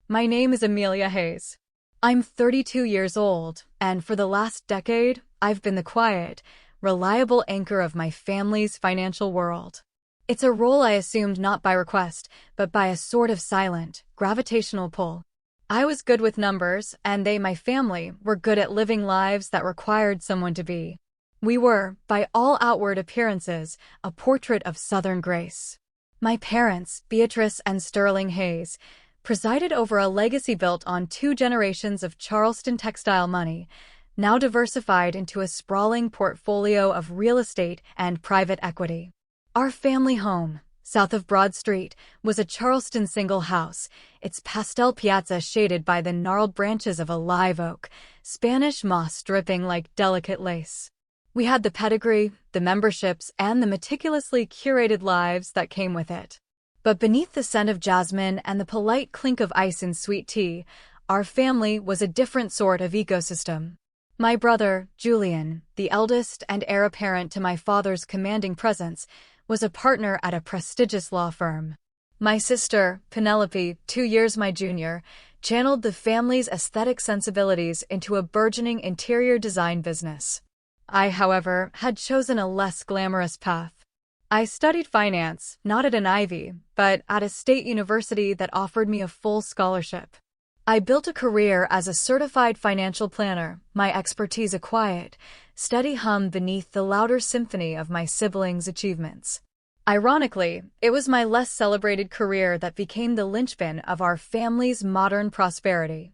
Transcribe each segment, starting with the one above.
My name is Amelia Hayes. I'm 32 years old, and for the last decade, I've been the quiet, reliable anchor of my family's financial world. It's a role I assumed not by request, but by a sort of silent, gravitational pull. I was good with numbers, and they, my family, were good at living lives that required someone to be. We were, by all outward appearances, a portrait of Southern grace. My parents, Beatrice and Sterling Hayes, presided over a legacy built on 2 generations of Charleston textile money, now diversified into a sprawling portfolio of real estate and private equity. Our family home, south of Broad Street, was a Charleston single house, its pastel piazza shaded by the gnarled branches of a live oak, Spanish moss dripping like delicate lace. We had the pedigree, the memberships, and the meticulously curated lives that came with it. But beneath the scent of jasmine and the polite clink of ice in sweet tea, our family was a different sort of ecosystem. My brother, Julian, the eldest and heir apparent to my father's commanding presence, was a partner at a prestigious law firm. My sister, Penelope, 2 years my junior, channeled the family's aesthetic sensibilities into a burgeoning interior design business. I, however, had chosen a less glamorous path. I studied finance, not at an Ivy, but at a state university that offered me a full scholarship. I built a career as a certified financial planner, my expertise a quiet, steady hum beneath the louder symphony of my siblings' achievements. Ironically, it was my less celebrated career that became the linchpin of our family's modern prosperity.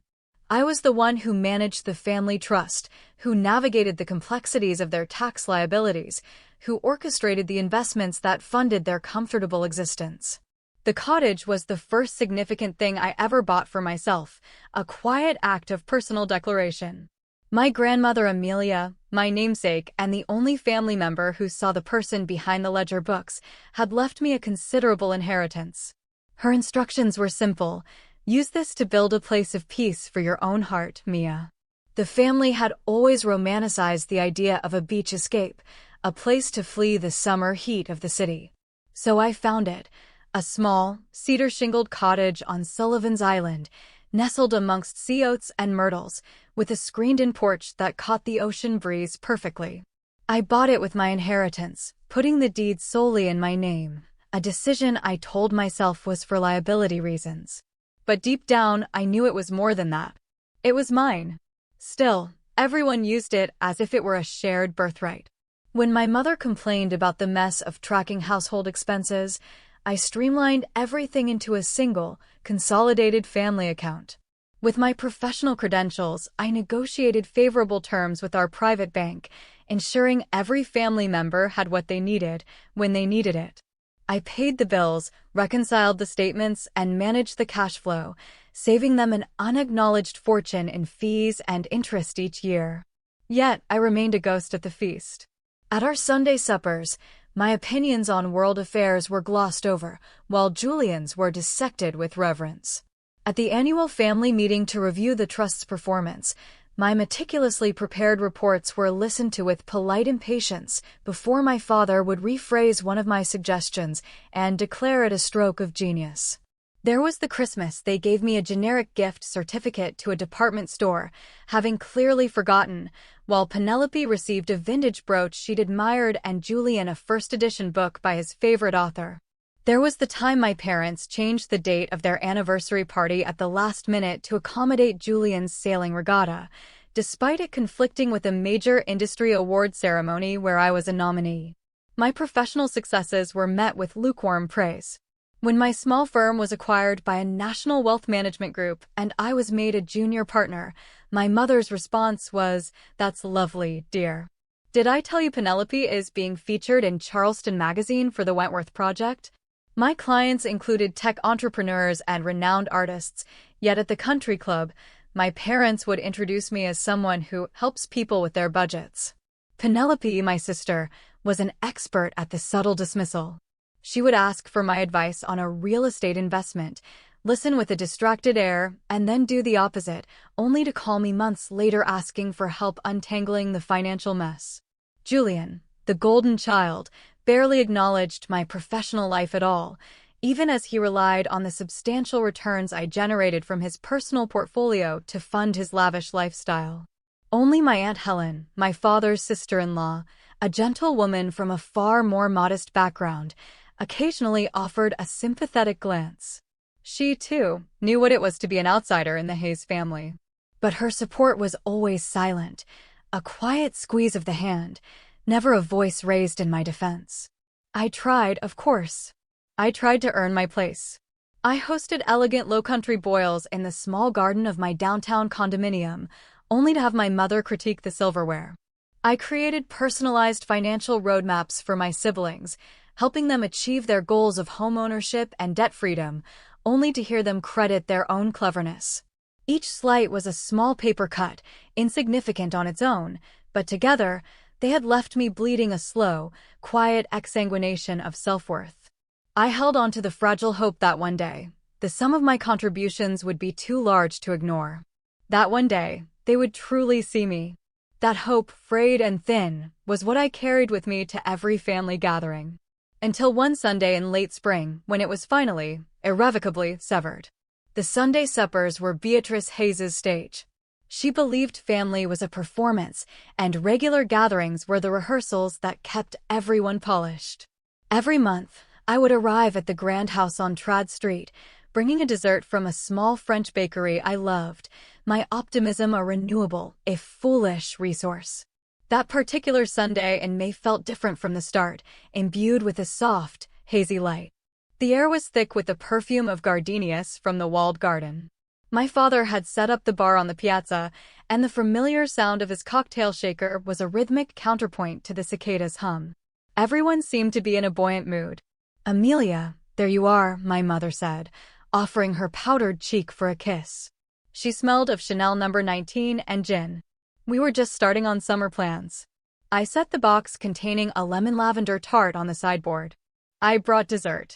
I was the one who managed the family trust, who navigated the complexities of their tax liabilities, who orchestrated the investments that funded their comfortable existence. The cottage was the first significant thing I ever bought for myself, a quiet act of personal declaration. My grandmother Amelia, my namesake and the only family member who saw the person behind the ledger books, had left me a considerable inheritance. Her instructions were simple: use this to build a place of peace for your own heart, Mia. The family had always romanticized the idea of a beach escape, a place to flee the summer heat of the city. So I found it, a small, cedar-shingled cottage on Sullivan's Island, nestled amongst sea oats and myrtles, with a screened-in porch that caught the ocean breeze perfectly. I bought it with my inheritance, putting the deed solely in my name, a decision I told myself was for liability reasons. But deep down, I knew it was more than that. It was mine. Still, everyone used it as if it were a shared birthright. When my mother complained about the mess of tracking household expenses, I streamlined everything into a single, consolidated family account. With my professional credentials, I negotiated favorable terms with our private bank, ensuring every family member had what they needed, when they needed it. I paid the bills, reconciled the statements, and managed the cash flow, saving them an unacknowledged fortune in fees and interest each year. Yet, I remained a ghost at the feast. At our Sunday suppers, my opinions on world affairs were glossed over, while Julian's were dissected with reverence. At the annual family meeting to review the trust's performance, my meticulously prepared reports were listened to with polite impatience before my father would rephrase one of my suggestions and declare it a stroke of genius. There was the Christmas they gave me a generic gift certificate to a department store, having clearly forgotten, while Penelope received a vintage brooch she'd admired and Julian a first-edition book by his favorite author. There was the time my parents changed the date of their anniversary party at the last minute to accommodate Julian's sailing regatta, despite it conflicting with a major industry award ceremony where I was a nominee. My professional successes were met with lukewarm praise. When my small firm was acquired by a national wealth management group and I was made a junior partner, my mother's response was, "That's lovely, dear. Did I tell you Penelope is being featured in Charleston Magazine for the Wentworth Project?" My clients included tech entrepreneurs and renowned artists, yet at the country club, my parents would introduce me as someone who helps people with their budgets. Penelope, my sister, was an expert at the subtle dismissal. She would ask for my advice on a real estate investment, listen with a distracted air, and then do the opposite, only to call me months later asking for help untangling the financial mess. Julian, the golden child, barely acknowledged my professional life at all, even as he relied on the substantial returns I generated from his personal portfolio to fund his lavish lifestyle. Only my Aunt Helen, my father's sister-in-law, a gentle woman from a far more modest background, occasionally offered a sympathetic glance. She, too, knew what it was to be an outsider in the Hayes family. But her support was always silent, a quiet squeeze of the hand, never a voice raised in my defense. I tried, of course. I tried to earn my place. I hosted elegant low-country boils in the small garden of my downtown condominium, only to have my mother critique the silverware. I created personalized financial roadmaps for my siblings, helping them achieve their goals of homeownership and debt freedom, only to hear them credit their own cleverness. Each slight was a small paper cut, insignificant on its own, but together, they had left me bleeding a slow, quiet exsanguination of self-worth. I held on to the fragile hope that one day, the sum of my contributions would be too large to ignore. That one day, they would truly see me. That hope, frayed and thin, was what I carried with me to every family gathering. Until one Sunday in late spring, when it was finally, irrevocably, severed. The Sunday suppers were Beatrice Hayes's stage. She believed family was a performance, and regular gatherings were the rehearsals that kept everyone polished. Every month, I would arrive at the grand house on Trad Street, bringing a dessert from a small French bakery I loved, my optimism a renewable, if foolish, resource. That particular Sunday in May felt different from the start, imbued with a soft, hazy light. The air was thick with the perfume of gardenias from the walled garden. My father had set up the bar on the piazza, and the familiar sound of his cocktail shaker was a rhythmic counterpoint to the cicadas' hum. Everyone seemed to be in a buoyant mood. "Amelia, there you are," my mother said, offering her powdered cheek for a kiss. She smelled of Chanel No. 19 and gin. We were just starting on summer plans. I set the box containing a lemon lavender tart on the sideboard. I brought dessert.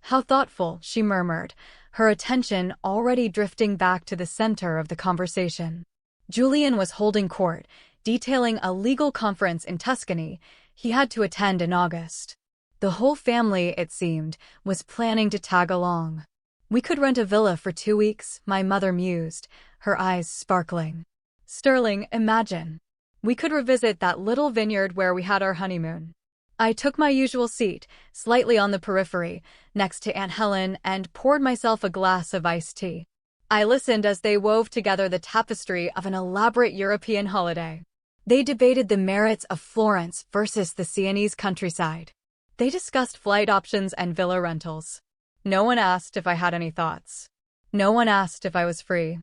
"How thoughtful," she murmured, her attention already drifting back to the center of the conversation. Julian was holding court, detailing a legal conference in Tuscany he had to attend in August. The whole family, it seemed, was planning to tag along. We could rent a villa for 2 weeks, my mother mused, her eyes sparkling. Sterling, imagine. We could revisit that little vineyard where we had our honeymoon. I took my usual seat, slightly on the periphery, next to Aunt Helen, and poured myself a glass of iced tea. I listened as they wove together the tapestry of an elaborate European holiday. They debated the merits of Florence versus the Sienese countryside. They discussed flight options and villa rentals. No one asked if I had any thoughts. No one asked if I was free.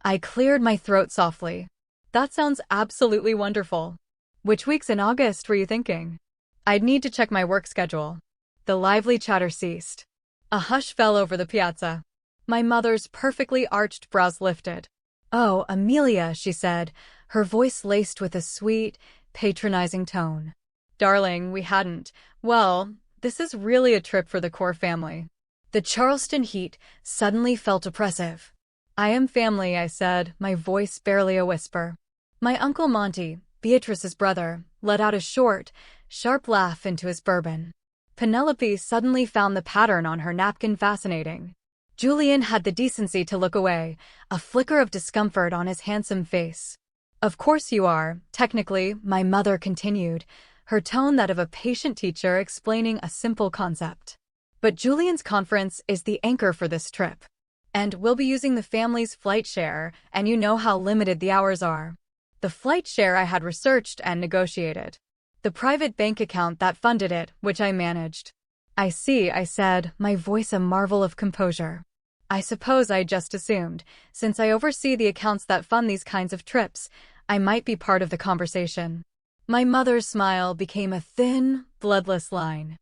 I cleared my throat softly. "That sounds absolutely wonderful. Which weeks in August were you thinking?" "I'd need to check my work schedule." The lively chatter ceased. A hush fell over the piazza. My mother's perfectly arched brows lifted. "Oh, Amelia," she said, her voice laced with a sweet, patronizing tone. "Darling, we hadn't. Well, this is really a trip for the core family." The Charleston heat suddenly felt oppressive. "I am family," I said, my voice barely a whisper. My Uncle Monty, Beatrice's brother, let out a short, sharp laugh into his bourbon. Penelope suddenly found the pattern on her napkin fascinating. Julian had the decency to look away, a flicker of discomfort on his handsome face. "Of course you are, technically," my mother continued, her tone that of a patient teacher explaining a simple concept. "But Julian's conference is the anchor for this trip. And we'll be using the family's flight share, and you know how limited the hours are." The flight share I had researched and negotiated. The private bank account that funded it, which I managed. "I see," I said, my voice a marvel of composure. "I suppose I just assumed, since I oversee the accounts that fund these kinds of trips, I might be part of the conversation." My mother's smile became a thin, bloodless line.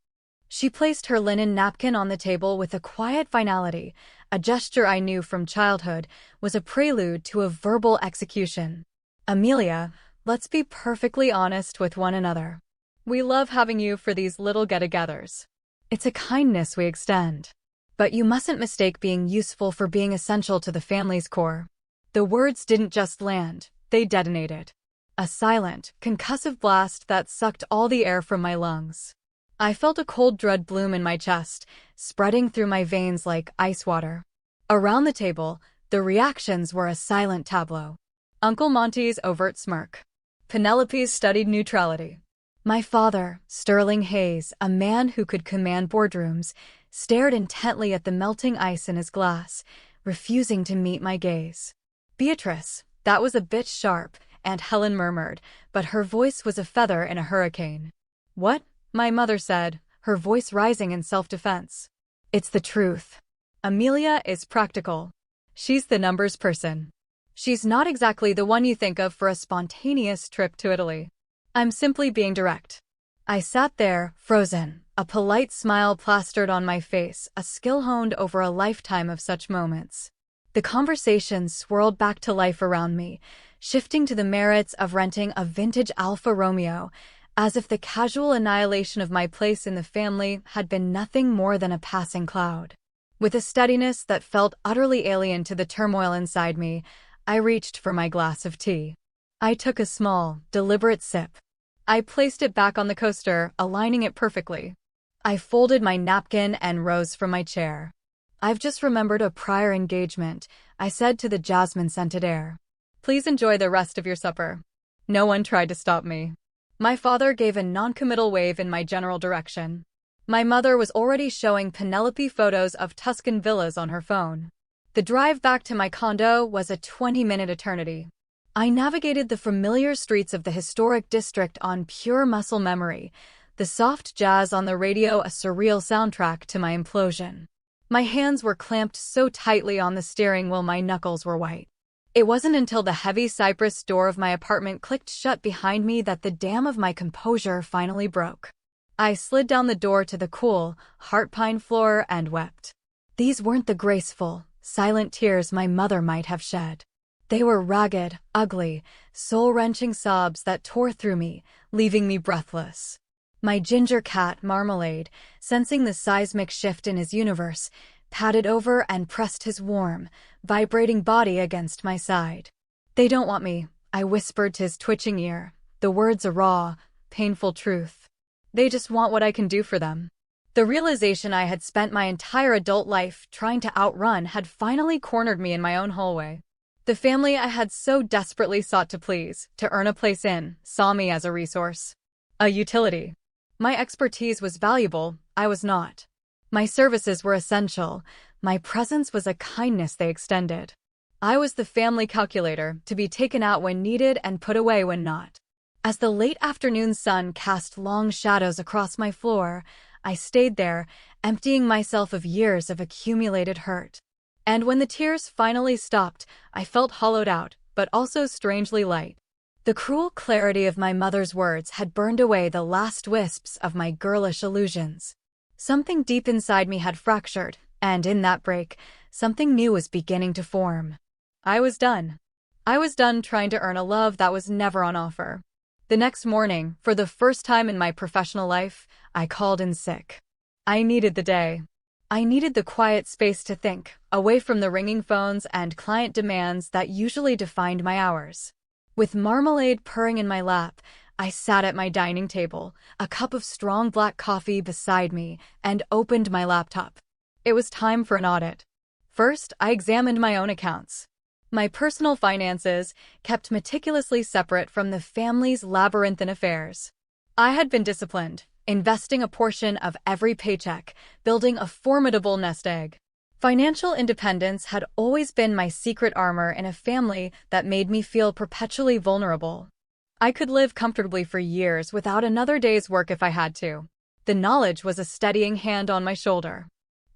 She placed her linen napkin on the table with a quiet finality, a gesture I knew from childhood was a prelude to a verbal execution. "Amelia, let's be perfectly honest with one another. We love having you for these little get-togethers. It's a kindness we extend. But you mustn't mistake being useful for being essential to the family's core." The words didn't just land, they detonated. A silent, concussive blast that sucked all the air from my lungs. I felt a cold dread bloom in my chest, spreading through my veins like ice water. Around the table, the reactions were a silent tableau. Uncle Monty's overt smirk. Penelope's studied neutrality. My father, Sterling Hayes, a man who could command boardrooms, stared intently at the melting ice in his glass, refusing to meet my gaze. Beatrice, that was a bit sharp, Aunt Helen murmured, but her voice was a feather in a hurricane. What? My mother said, her voice rising in self-defense. It's the truth. Amelia is practical. She's the numbers person. She's not exactly the one you think of for a spontaneous trip to Italy. I'm simply being direct. I sat there, frozen, a polite smile plastered on my face, a skill honed over a lifetime of such moments. The conversation swirled back to life around me, shifting to the merits of renting a vintage Alfa Romeo, as if the casual annihilation of my place in the family had been nothing more than a passing cloud. With a steadiness that felt utterly alien to the turmoil inside me, I reached for my glass of tea. I took a small, deliberate sip. I placed it back on the coaster, aligning it perfectly. I folded my napkin and rose from my chair. I've just remembered a prior engagement, I said to the jasmine-scented air. Please enjoy the rest of your supper. No one tried to stop me. My father gave a non-committal wave in my general direction. My mother was already showing Penelope photos of Tuscan villas on her phone. The drive back to my condo was a 20-minute eternity. I navigated the familiar streets of the historic district on pure muscle memory, the soft jazz on the radio a surreal soundtrack to my implosion. My hands were clamped so tightly on the steering wheel my knuckles were white. It wasn't until the heavy cypress door of my apartment clicked shut behind me that the dam of my composure finally broke. I slid down the door to the cool, heart pine floor and wept. These weren't the graceful, silent tears my mother might have shed. They were ragged, ugly, soul-wrenching sobs that tore through me, leaving me breathless. My ginger cat, Marmalade, sensing the seismic shift in his universe, patted over and pressed his warm, vibrating body against my side. They don't want me, I whispered to his twitching ear, the words a raw, painful truth. They just want what I can do for them. The realization I had spent my entire adult life trying to outrun had finally cornered me in my own hallway. The family I had so desperately sought to please, to earn a place in, saw me as a resource. A utility. My expertise was valuable, I was not. My services were essential, my presence was a kindness they extended. I was the family calculator, to be taken out when needed and put away when not. As the late afternoon sun cast long shadows across my floor, I stayed there, emptying myself of years of accumulated hurt. And when the tears finally stopped, I felt hollowed out, but also strangely light. The cruel clarity of my mother's words had burned away the last wisps of my girlish illusions. Something deep inside me had fractured, and in that break, something new was beginning to form. I was done. I was done trying to earn a love that was never on offer. The next morning, for the first time in my professional life, I called in sick. I needed the day. I needed the quiet space to think, away from the ringing phones and client demands that usually defined my hours. With Marmalade purring in my lap, I sat at my dining table, a cup of strong black coffee beside me, and opened my laptop. It was time for an audit. First, I examined my own accounts. My personal finances, kept meticulously separate from the family's labyrinthine affairs. I had been disciplined, investing a portion of every paycheck, building a formidable nest egg. Financial independence had always been my secret armor in a family that made me feel perpetually vulnerable. I could live comfortably for years without another day's work if I had to. The knowledge was a steadying hand on my shoulder.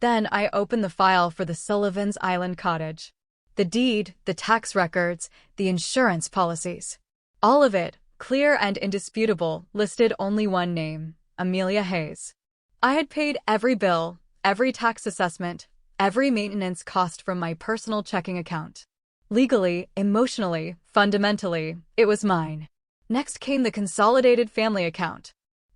Then I opened the file for the Sullivan's Island cottage. The deed, the tax records, the insurance policies. All of it, clear and indisputable, listed only one name, Amelia Hayes. I had paid every bill, every tax assessment, every maintenance cost from my personal checking account. Legally, emotionally, fundamentally, it was mine. Next came the consolidated family account.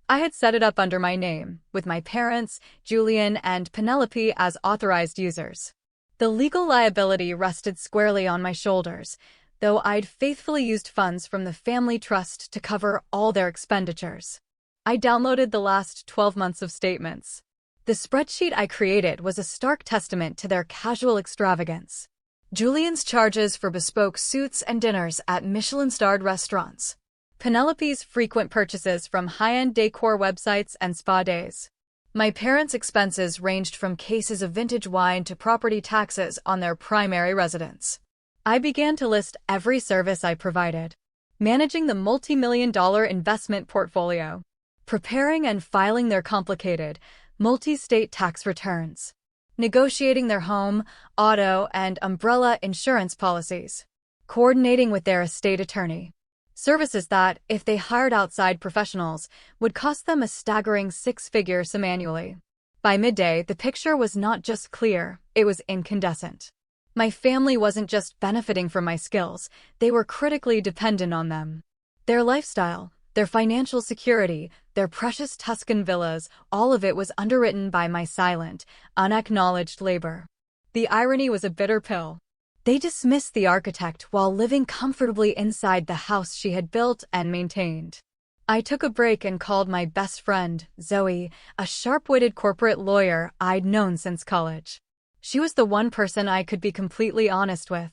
I had set it up under my name, with my parents, Julian and Penelope as authorized users. The legal liability rested squarely on my shoulders, though I'd faithfully used funds from the family trust to cover all their expenditures. I downloaded the last 12 months of statements. The spreadsheet I created was a stark testament to their casual extravagance. Julian's charges for bespoke suits and dinners at Michelin-starred restaurants. Penelope's frequent purchases from high-end decor websites and spa days. My parents' expenses ranged from cases of vintage wine to property taxes on their primary residence. I began to list every service I provided. Managing the multi-million-dollar investment portfolio. Preparing and filing their complicated, multi-state tax returns. Negotiating their home, auto, and umbrella insurance policies. Coordinating with their estate attorney. Services that, if they hired outside professionals, would cost them a staggering six-figure sum annually. By midday, the picture was not just clear, it was incandescent. My family wasn't just benefiting from my skills, they were critically dependent on them. Their lifestyle, their financial security, their precious Tuscan villas, all of it was underwritten by my silent, unacknowledged labor. The irony was a bitter pill. They dismissed the architect while living comfortably inside the house she had built and maintained. I took a break and called my best friend, Zoe, a sharp-witted corporate lawyer I'd known since college. She was the one person I could be completely honest with.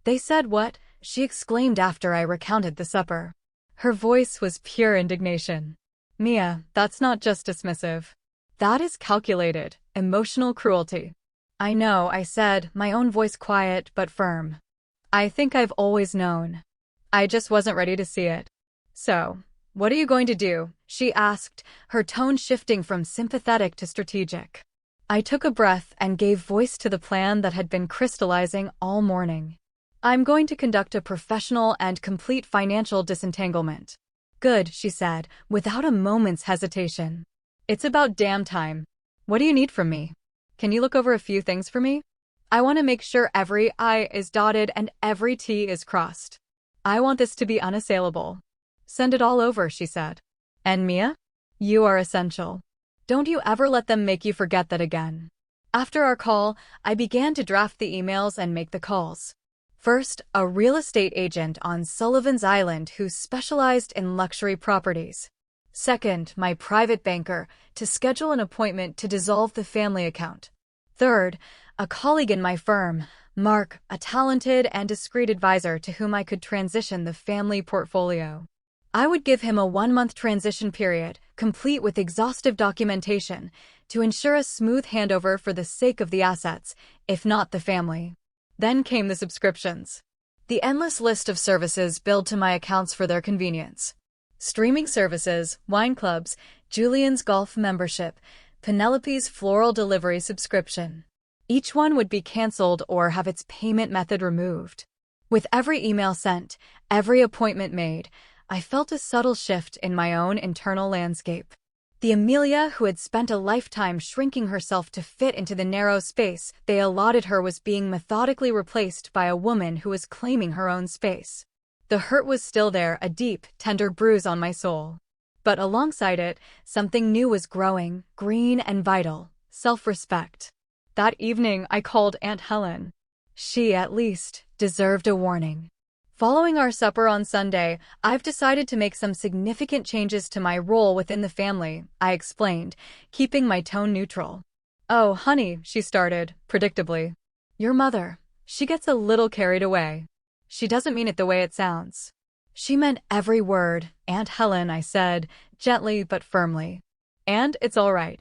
"They said what?" she exclaimed after I recounted the supper. Her voice was pure indignation. "Mia, that's not just dismissive. That is calculated, emotional cruelty." "I know," I said, my own voice quiet but firm. "I think I've always known. I just wasn't ready to see it." "So, what are you going to do?" she asked, her tone shifting from sympathetic to strategic. I took a breath and gave voice to the plan that had been crystallizing all morning. "I'm going to conduct a professional and complete financial disentanglement." "Good," she said, without a moment's hesitation. "It's about damn time. What do you need from me? Can you look over a few things for me? I want to make sure every I is dotted and every T is crossed. I want this to be unassailable." "Send it all over," she said. "And Mia? You are essential. Don't you ever let them make you forget that again." After our call, I began to draft the emails and make the calls. First, a real estate agent on Sullivan's Island who specialized in luxury properties. Second, my private banker, to schedule an appointment to dissolve the family account. Third, a colleague in my firm, Mark, a talented and discreet advisor to whom I could transition the family portfolio. I would give him a 1-month transition period, complete with exhaustive documentation, to ensure a smooth handover for the sake of the assets, if not the family. Then came the subscriptions. The endless list of services billed to my accounts for their convenience. Streaming services, wine clubs, Julian's golf membership, Penelope's floral delivery subscription. Each one would be canceled or have its payment method removed. With every email sent, every appointment made, I felt a subtle shift in my own internal landscape. The Amelia who had spent a lifetime shrinking herself to fit into the narrow space they allotted her was being methodically replaced by a woman who was claiming her own space. The hurt was still there, a deep, tender bruise on my soul. But alongside it, something new was growing, green and vital, self-respect. That evening, I called Aunt Helen. She, at least, deserved a warning. Following our supper on Sunday, I've decided to make some significant changes to my role within the family, I explained, keeping my tone neutral. "Oh, honey," she started, predictably. "Your mother, she gets a little carried away. She doesn't mean it the way it sounds." "She meant every word, Aunt Helen," I said, gently but firmly. "And it's all right."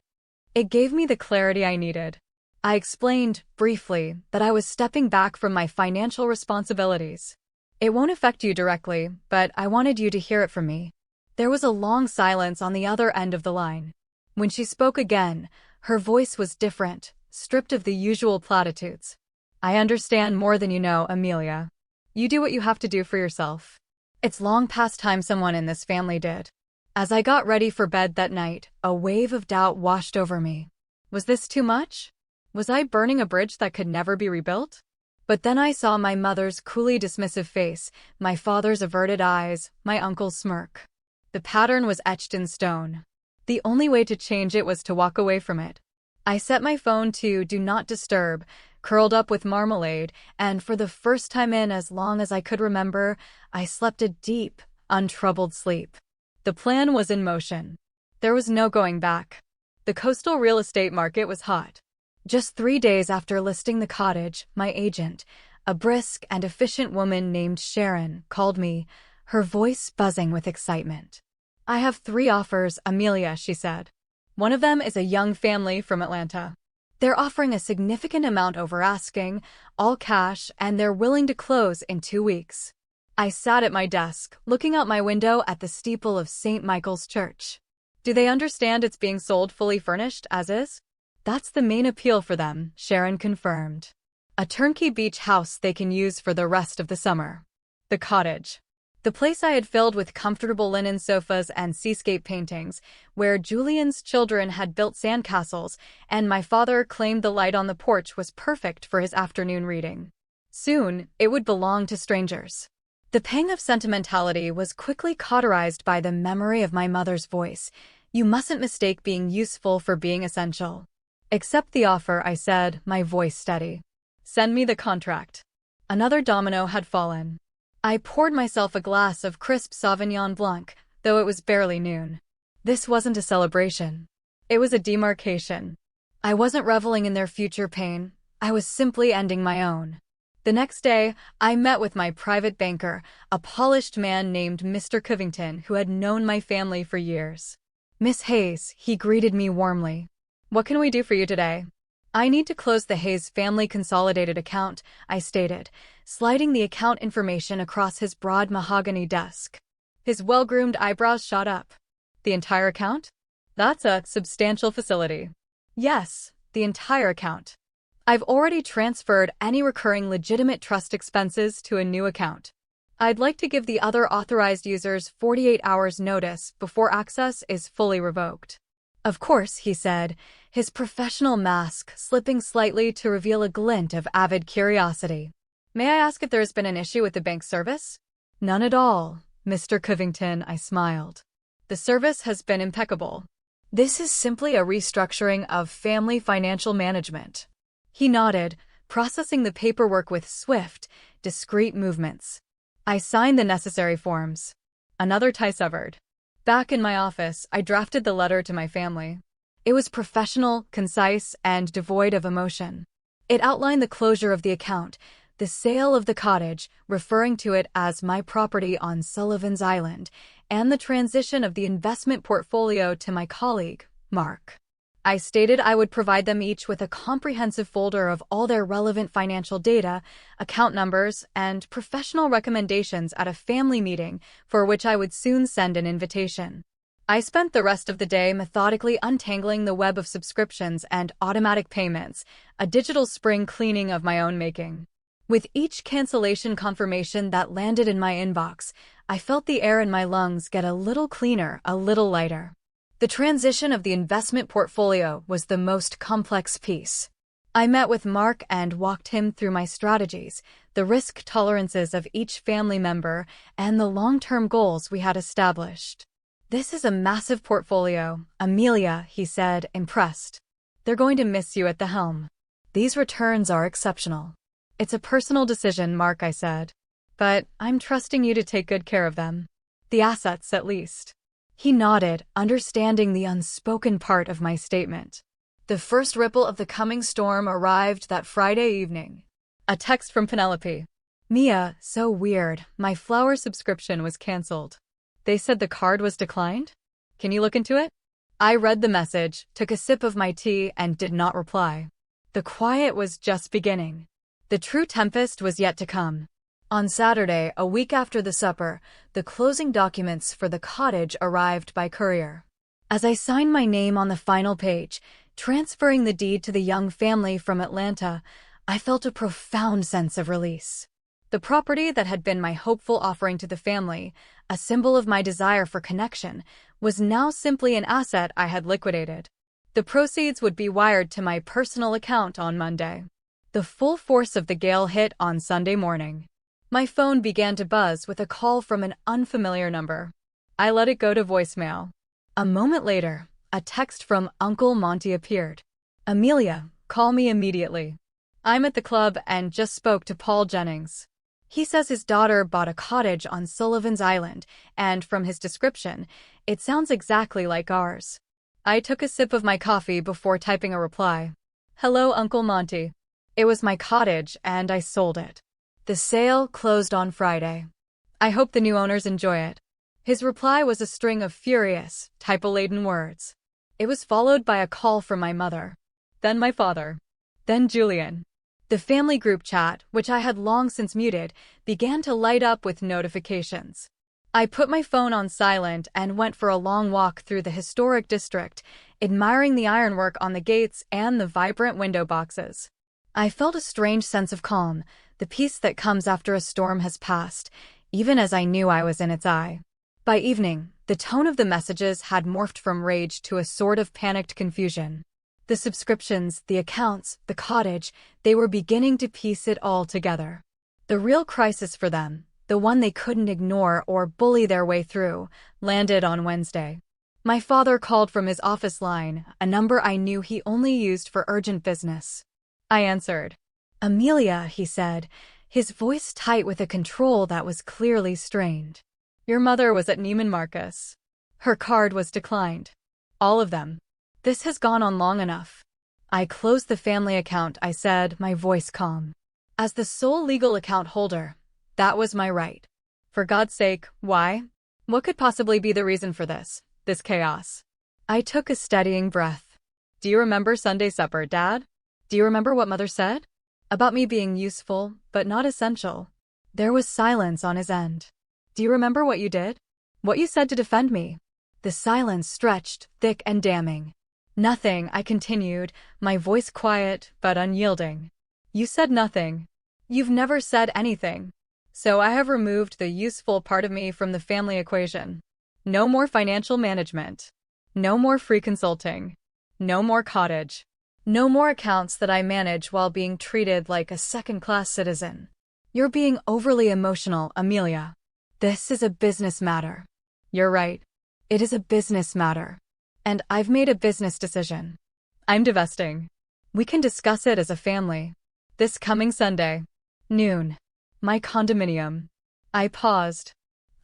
It gave me the clarity I needed. I explained, briefly, that I was stepping back from my financial responsibilities. "It won't affect you directly, but I wanted you to hear it from me." There was a long silence on the other end of the line. When she spoke again, her voice was different, stripped of the usual platitudes. "I understand more than you know, Amelia. You do what you have to do for yourself. It's long past time someone in this family did." As I got ready for bed that night, a wave of doubt washed over me. Was this too much? Was I burning a bridge that could never be rebuilt? But then I saw my mother's coolly dismissive face, my father's averted eyes, my uncle's smirk. The pattern was etched in stone. The only way to change it was to walk away from it. I set my phone to Do Not Disturb, curled up with marmalade, and for the first time in as long as I could remember, I slept a deep, untroubled sleep. The plan was in motion. There was no going back. The coastal real estate market was hot. Just 3 days after listing the cottage, my agent, a brisk and efficient woman named Sharon, called me, her voice buzzing with excitement. "I have 3 offers, Amelia," she said. "One of them is a young family from Atlanta. They're offering a significant amount over asking, all cash, and they're willing to close in 2 weeks." I sat at my desk, looking out my window at the steeple of St. Michael's Church. Do they understand it's being sold fully furnished, as is? That's the main appeal for them, Sharon confirmed. A turnkey beach house they can use for the rest of the summer. The cottage. The place I had filled with comfortable linen sofas and seascape paintings, where Julian's children had built sandcastles, and my father claimed the light on the porch was perfect for his afternoon reading. Soon, it would belong to strangers. The pang of sentimentality was quickly cauterized by the memory of my mother's voice. "You mustn't mistake being useful for being essential." "Accept the offer," I said, my voice steady. "Send me the contract." Another domino had fallen. I poured myself a glass of crisp Sauvignon Blanc, though it was barely noon. This wasn't a celebration. It was a demarcation. I wasn't reveling in their future pain. I was simply ending my own. The next day, I met with my private banker, a polished man named Mr. Covington who had known my family for years. "Miss Hayes," he greeted me warmly. "What can we do for you today?" "I need to close the Hayes family consolidated account," I stated, sliding the account information across his broad mahogany desk. His well-groomed eyebrows shot up. "The entire account? That's a substantial facility." "Yes, the entire account. I've already transferred any recurring legitimate trust expenses to a new account. I'd like to give the other authorized users 48 hours notice before access is fully revoked." "Of course," he said, his professional mask slipping slightly to reveal a glint of avid curiosity. "May I ask if there has been an issue with the bank service?" "None at all, Mr. Covington," I smiled. "The service has been impeccable. This is simply a restructuring of family financial management." He nodded, processing the paperwork with swift, discreet movements. I signed the necessary forms. Another tie severed. Back in my office, I drafted the letter to my family. It was professional, concise, and devoid of emotion. It outlined the closure of the account, the sale of the cottage, referring to it as my property on Sullivan's Island, and the transition of the investment portfolio to my colleague, Mark. I stated I would provide them each with a comprehensive folder of all their relevant financial data, account numbers, and professional recommendations at a family meeting for which I would soon send an invitation. I spent the rest of the day methodically untangling the web of subscriptions and automatic payments, a digital spring cleaning of my own making. With each cancellation confirmation that landed in my inbox, I felt the air in my lungs get a little cleaner, a little lighter. The transition of the investment portfolio was the most complex piece. I met with Mark and walked him through my strategies, the risk tolerances of each family member, and the long-term goals we had established. "This is a massive portfolio, Amelia," he said, impressed. "They're going to miss you at the helm. These returns are exceptional." "It's a personal decision, Mark," I said. "But I'm trusting you to take good care of them. The assets, at least." He nodded, understanding the unspoken part of my statement. The first ripple of the coming storm arrived that Friday evening. A text from Penelope. "Mia, so weird. My flower subscription was canceled. They said the card was declined? Can you look into it?" I read the message, took a sip of my tea, and did not reply. The quiet was just beginning. The true tempest was yet to come. On Saturday, a week after the supper, the closing documents for the cottage arrived by courier. As I signed my name on the final page, transferring the deed to the young family from Atlanta, I felt a profound sense of release. The property that had been my hopeful offering to the family, a symbol of my desire for connection, was now simply an asset I had liquidated. The proceeds would be wired to my personal account on Monday. The full force of the gale hit on Sunday morning. My phone began to buzz with a call from an unfamiliar number. I let it go to voicemail. A moment later, a text from Uncle Monty appeared. "Amelia, call me immediately. I'm at the club and just spoke to Paul Jennings." He says his daughter bought a cottage on Sullivan's Island, and from his description, it sounds exactly like ours. I took a sip of my coffee before typing a reply. Hello, Uncle Monty. It was my cottage, and I sold it. The sale closed on Friday. I hope the new owners enjoy it. His reply was a string of furious, typo-laden words. It was followed by a call from my mother. Then my father. Then Julian. The family group chat, which I had long since muted, began to light up with notifications. I put my phone on silent and went for a long walk through the historic district, admiring the ironwork on the gates and the vibrant window boxes. I felt a strange sense of calm, the peace that comes after a storm has passed, even as I knew I was in its eye. By evening, the tone of the messages had morphed from rage to a sort of panicked confusion. The subscriptions, the accounts, the cottage, they were beginning to piece it all together. The real crisis for them, the one they couldn't ignore or bully their way through, landed on Wednesday. My father called from his office line, a number I knew he only used for urgent business. I answered. Amelia, he said, his voice tight with a control that was clearly strained. Your mother was at Neiman Marcus. Her card was declined. All of them. This has gone on long enough. I closed the family account, I said, my voice calm. As the sole legal account holder, that was my right. For God's sake, why? What could possibly be the reason for this chaos? I took a steadying breath. Do you remember Sunday supper, Dad? Do you remember what Mother said? About me being useful, but not essential. There was silence on his end. Do you remember what you did? What you said to defend me? The silence stretched, thick and damning. Nothing, I continued, my voice quiet but unyielding. You said nothing. You've never said anything. So I have removed the useful part of me from the family equation. No more financial management. No more free consulting. No more cottage. No more accounts that I manage while being treated like a second-class citizen. You're being overly emotional, Amelia. This is a business matter. You're right. It is a business matter. And I've made a business decision. I'm divesting. We can discuss it as a family. This coming Sunday. Noon. My condominium. I paused.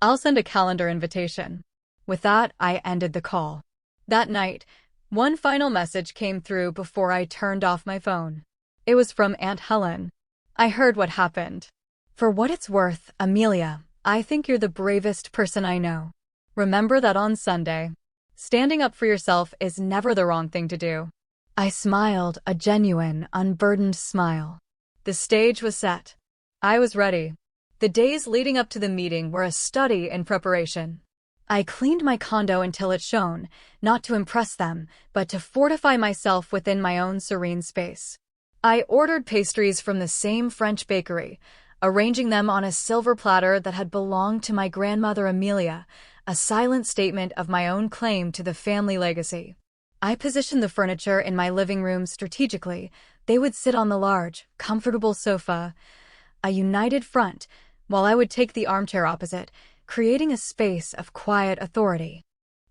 I'll send a calendar invitation. With that, I ended the call. That night, one final message came through before I turned off my phone. It was from Aunt Helen. I heard what happened. For what it's worth, Amelia, I think you're the bravest person I know. Remember that on Sunday. Standing up for yourself is never the wrong thing to do. I smiled, a genuine, unburdened smile. The stage was set. I was ready. The days leading up to the meeting were a study in preparation. I cleaned my condo until it shone, not to impress them, but to fortify myself within my own serene space. I ordered pastries from the same French bakery, arranging them on a silver platter that had belonged to my grandmother Amelia, a silent statement of my own claim to the family legacy. I positioned the furniture in my living room strategically. They would sit on the large, comfortable sofa, a united front, while I would take the armchair opposite, creating a space of quiet authority.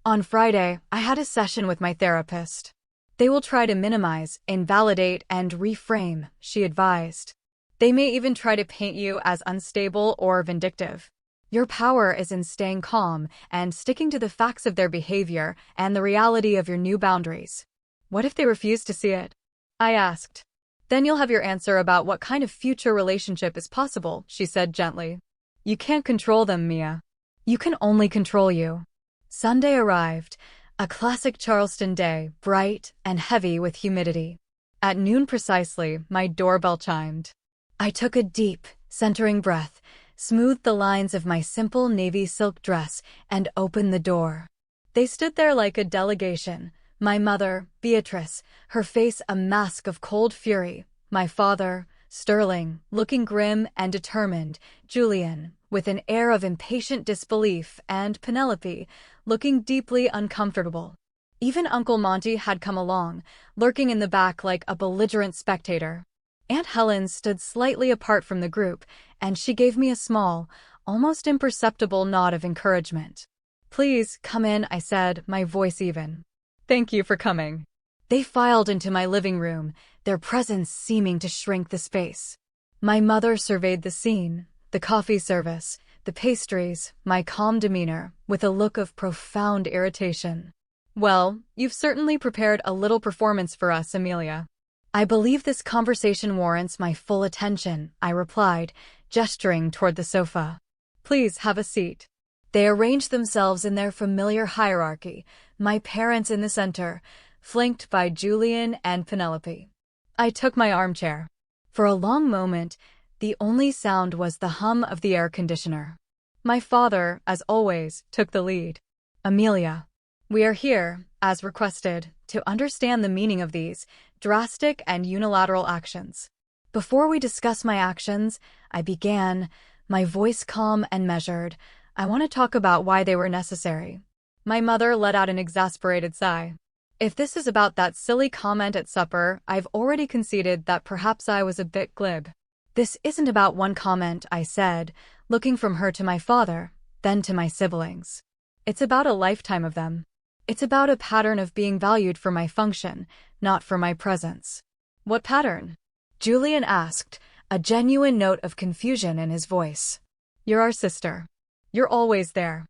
On Friday, I had a session with my therapist. They will try to minimize, invalidate, and reframe, she advised. They may even try to paint you as unstable or vindictive. Your power is in staying calm and sticking to the facts of their behavior and the reality of your new boundaries. What if they refuse to see it? I asked. Then you'll have your answer about what kind of future relationship is possible, she said gently. You can't control them, Mia. You can only control you. Sunday arrived, a classic Charleston day, bright and heavy with humidity. At noon precisely, my doorbell chimed. I took a deep, centering breath, smoothed the lines of my simple navy silk dress, and opened the door. They stood there like a delegation. My mother, Beatrice, her face a mask of cold fury. My father, Sterling, looking grim and determined. Julian, with an air of impatient disbelief, and Penelope, looking deeply uncomfortable. Even Uncle Monty had come along, lurking in the back like a belligerent spectator. Aunt Helen stood slightly apart from the group, and she gave me a small, almost imperceptible nod of encouragement. Please, come in, I said, my voice even. Thank you for coming. They filed into my living room, their presence seeming to shrink the space. My mother surveyed the scene, The coffee service, the pastries, my calm demeanor, with a look of profound irritation. Well, you've certainly prepared a little performance for us, Amelia. I believe this conversation warrants my full attention, I replied, gesturing toward the sofa. Please have a seat. They arranged themselves in their familiar hierarchy, my parents in the center, flanked by Julian and Penelope. I took my armchair. For a long moment, the only sound was the hum of the air conditioner. My father, as always, took the lead. Amelia, we are here, as requested, to understand the meaning of these drastic and unilateral actions. Before we discuss my actions, I began, my voice calm and measured. I want to talk about why they were necessary. My mother let out an exasperated sigh. If this is about that silly comment at supper, I've already conceded that perhaps I was a bit glib. This isn't about one comment, I said, looking from her to my father, then to my siblings. It's about a lifetime of them. It's about a pattern of being valued for my function, not for my presence. What pattern? Julian asked, a genuine note of confusion in his voice. You're our sister. You're always there.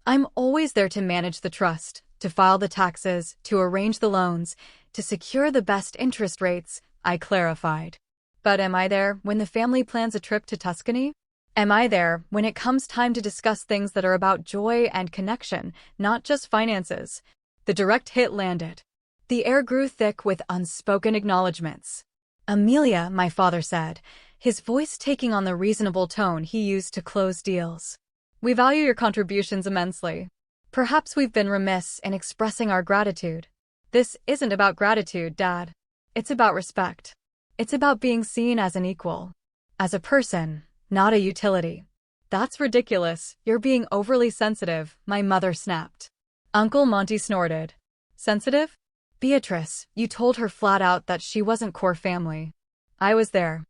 I'm always there to manage the trust, to file the taxes, to arrange the loans, to secure the best interest rates, I clarified. But am I there when the family plans a trip to Tuscany? Am I there when it comes time to discuss things that are about joy and connection, not just finances? The direct hit landed. The air grew thick with unspoken acknowledgments. Amelia, my father said, his voice taking on the reasonable tone he used to close deals. We value your contributions immensely. Perhaps we've been remiss in expressing our gratitude. This isn't about gratitude, Dad. It's about respect. It's about being seen as an equal. As a person, not a utility. That's ridiculous. You're being overly sensitive, my mother snapped. Uncle Monty snorted. Sensitive? Beatrice, you told her flat out that she wasn't core family. I was there.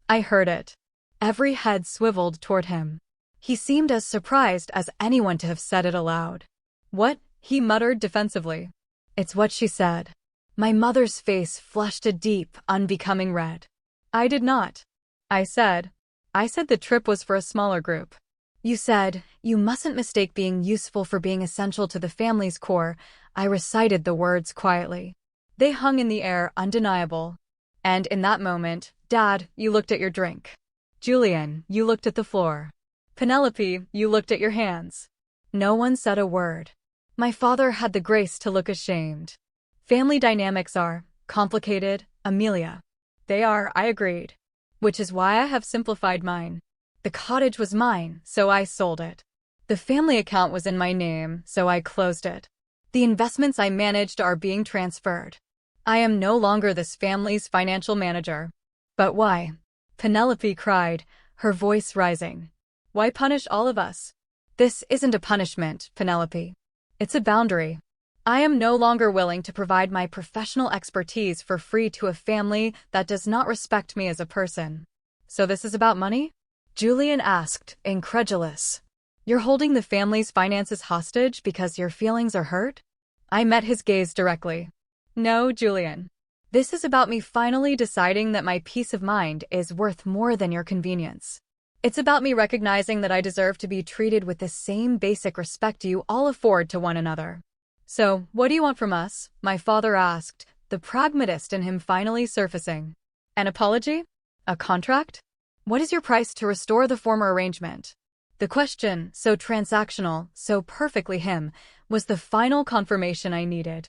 I heard it. Every head swiveled toward him. He seemed as surprised as anyone to have said it aloud. What? He muttered defensively. It's what she said. My mother's face flushed a deep, unbecoming red. I did not. I said the trip was for a smaller group. You said, you mustn't mistake being useful for being essential to the family's core. I recited the words quietly. They hung in the air, undeniable. And in that moment, Dad, you looked at your drink. Julian, you looked at the floor. Penelope, you looked at your hands. No one said a word. My father had the grace to look ashamed. Family dynamics are complicated, Amelia. They are, I agreed. Which is why I have simplified mine. The cottage was mine, so I sold it. The family account was in my name, so I closed it. The investments I managed are being transferred. I am no longer this family's financial manager. But why? Penelope cried, her voice rising. Why punish all of us? This isn't a punishment, Penelope. It's a boundary. I am no longer willing to provide my professional expertise for free to a family that does not respect me as a person. So this is about money? Julian asked, incredulous. You're holding the family's finances hostage because your feelings are hurt? I met his gaze directly. No, Julian. This is about me finally deciding that my peace of mind is worth more than your convenience. It's about me recognizing that I deserve to be treated with the same basic respect you all afford to one another. So, what do you want from us? My father asked, the pragmatist in him finally surfacing. An apology? A contract? What is your price to restore the former arrangement? The question, so transactional, so perfectly him, was the final confirmation I needed.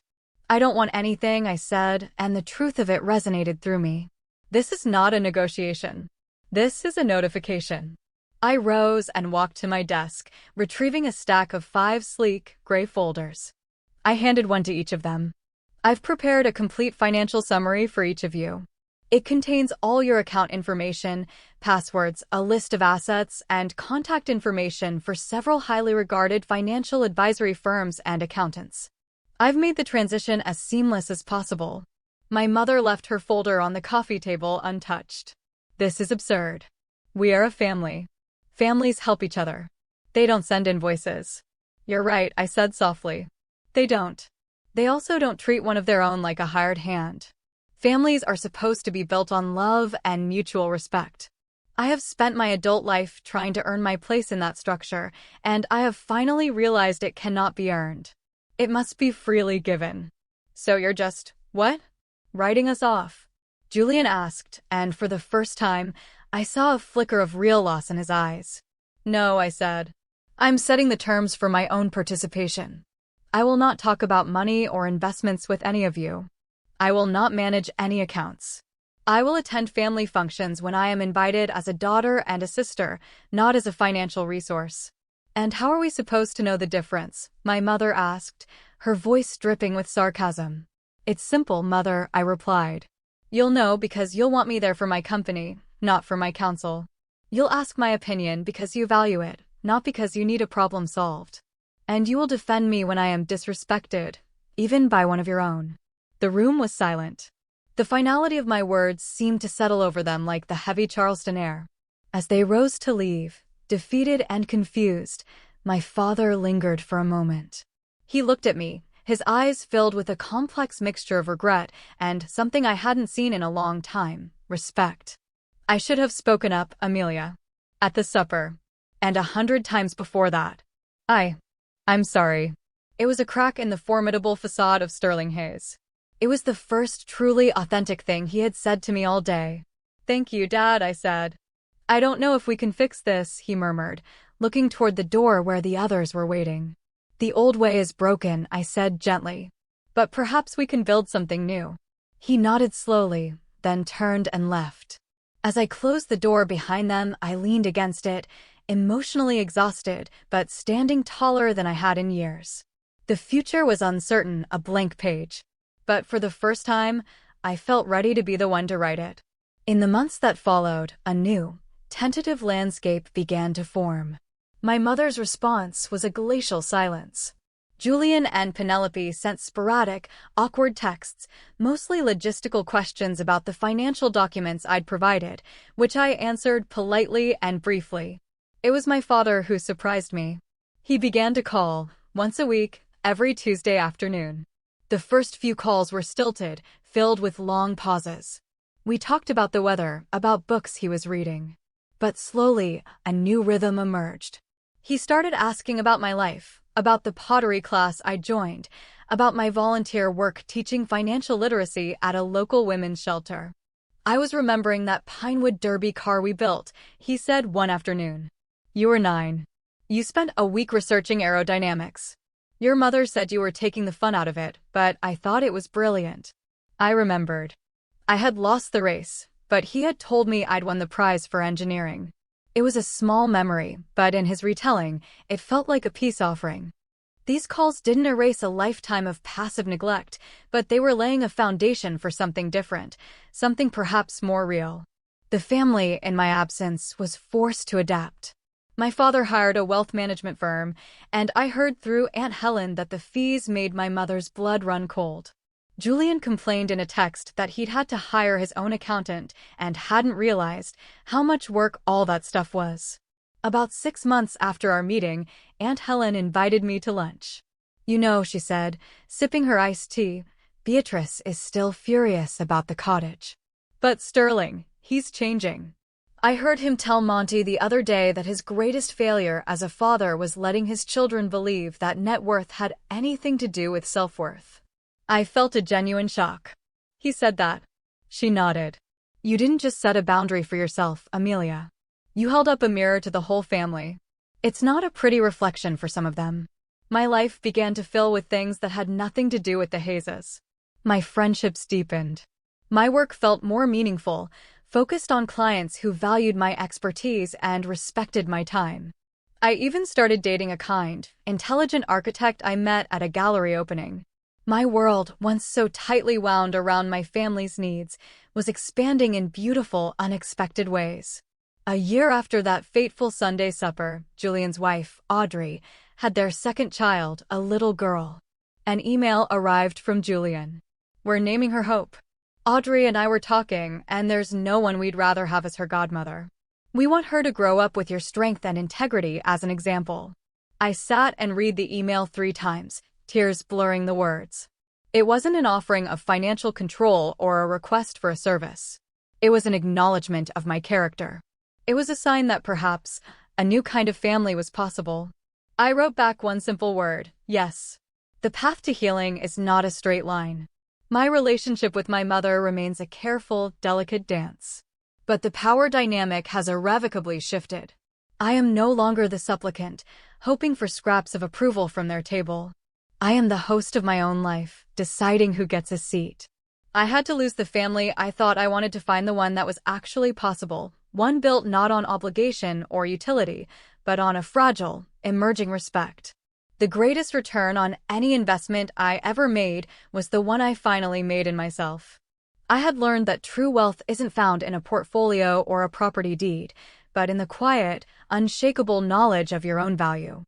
I don't want anything, I said, and the truth of it resonated through me. This is not a negotiation. This is a notification. I rose and walked to my desk, retrieving a stack of 5 sleek, gray folders. I handed one to each of them. I've prepared a complete financial summary for each of you. It contains all your account information, passwords, a list of assets, and contact information for several highly regarded financial advisory firms and accountants. I've made the transition as seamless as possible. My mother left her folder on the coffee table untouched. This is absurd. We are a family. Families help each other. They don't send invoices. You're right, I said softly. They don't. They also don't treat one of their own like a hired hand. Families are supposed to be built on love and mutual respect. I have spent my adult life trying to earn my place in that structure, and I have finally realized it cannot be earned. It must be freely given. So you're just, what? Writing us off? Julian asked, and for the first time, I saw a flicker of real loss in his eyes. No, I said. I'm setting the terms for my own participation. I will not talk about money or investments with any of you. I will not manage any accounts. I will attend family functions when I am invited as a daughter and a sister, not as a financial resource. And how are we supposed to know the difference? My mother asked, her voice dripping with sarcasm. It's simple, Mother, I replied. You'll know because you'll want me there for my company, not for my counsel. You'll ask my opinion because you value it, not because you need a problem solved. And you will defend me when I am disrespected, even by one of your own. The room was silent. The finality of my words seemed to settle over them like the heavy Charleston air. As they rose to leave, defeated and confused, my father lingered for a moment. He looked at me, his eyes filled with a complex mixture of regret and something I hadn't seen in a long time, respect. I should have spoken up, Amelia. At the supper. And 100 times before that. I'm sorry. It was a crack in the formidable facade of Sterling Hayes. It was the first truly authentic thing he had said to me all day. Thank you, Dad, I said. I don't know if we can fix this, he murmured, looking toward the door where the others were waiting. The old way is broken, I said gently. But perhaps we can build something new. He nodded slowly, then turned and left. As I closed the door behind them, I leaned against it, emotionally exhausted, but standing taller than I had in years. The future was uncertain, a blank page. But for the first time, I felt ready to be the one to write it. In the months that followed, a new, tentative landscape began to form. My mother's response was a glacial silence. Julian and Penelope sent sporadic, awkward texts, mostly logistical questions about the financial documents I'd provided, which I answered politely and briefly. It was my father who surprised me. He began to call, once a week, every Tuesday afternoon. The first few calls were stilted, filled with long pauses. We talked about the weather, about books he was reading. But slowly, a new rhythm emerged. He started asking about my life, about the pottery class I joined, about my volunteer work teaching financial literacy at a local women's shelter. I was remembering that Pinewood Derby car we built, he said one afternoon. You were 9. You spent a week researching aerodynamics. Your mother said you were taking the fun out of it, but I thought it was brilliant. I remembered. I had lost the race, but he had told me I'd won the prize for engineering. It was a small memory, but in his retelling, it felt like a peace offering. These calls didn't erase a lifetime of passive neglect, but they were laying a foundation for something different, something perhaps more real. The family, in my absence, was forced to adapt. My father hired a wealth management firm, and I heard through Aunt Helen that the fees made my mother's blood run cold. Julian complained in a text that he'd had to hire his own accountant and hadn't realized how much work all that stuff was. About 6 months after our meeting, Aunt Helen invited me to lunch. You know, she said, sipping her iced tea, Beatrice is still furious about the cottage. But Sterling, he's changing. I heard him tell Monty the other day that his greatest failure as a father was letting his children believe that net worth had anything to do with self-worth. I felt a genuine shock. He said that. She nodded. You didn't just set a boundary for yourself, Amelia. You held up a mirror to the whole family. It's not a pretty reflection for some of them. My life began to fill with things that had nothing to do with the Hayes. My friendships deepened. My work felt more meaningful, focused on clients who valued my expertise and respected my time. I even started dating a kind, intelligent architect I met at a gallery opening. My world, once so tightly wound around my family's needs, was expanding in beautiful, unexpected ways. A year after that fateful Sunday supper, Julian's wife, Audrey, had their second child, a little girl. An email arrived from Julian. We're naming her Hope. Audrey and I were talking, and there's no one we'd rather have as her godmother. We want her to grow up with your strength and integrity as an example. I sat and read the email 3 times, tears blurring the words. It wasn't an offering of financial control or a request for a service. It was an acknowledgement of my character. It was a sign that perhaps a new kind of family was possible. I wrote back one simple word: yes. The path to healing is not a straight line. My relationship with my mother remains a careful, delicate dance. But the power dynamic has irrevocably shifted. I am no longer the supplicant, hoping for scraps of approval from their table. I am the host of my own life, deciding who gets a seat. I had to lose the family I thought I wanted to find the one that was actually possible, one built not on obligation or utility, but on a fragile, emerging respect. The greatest return on any investment I ever made was the one I finally made in myself. I had learned that true wealth isn't found in a portfolio or a property deed, but in the quiet, unshakable knowledge of your own value.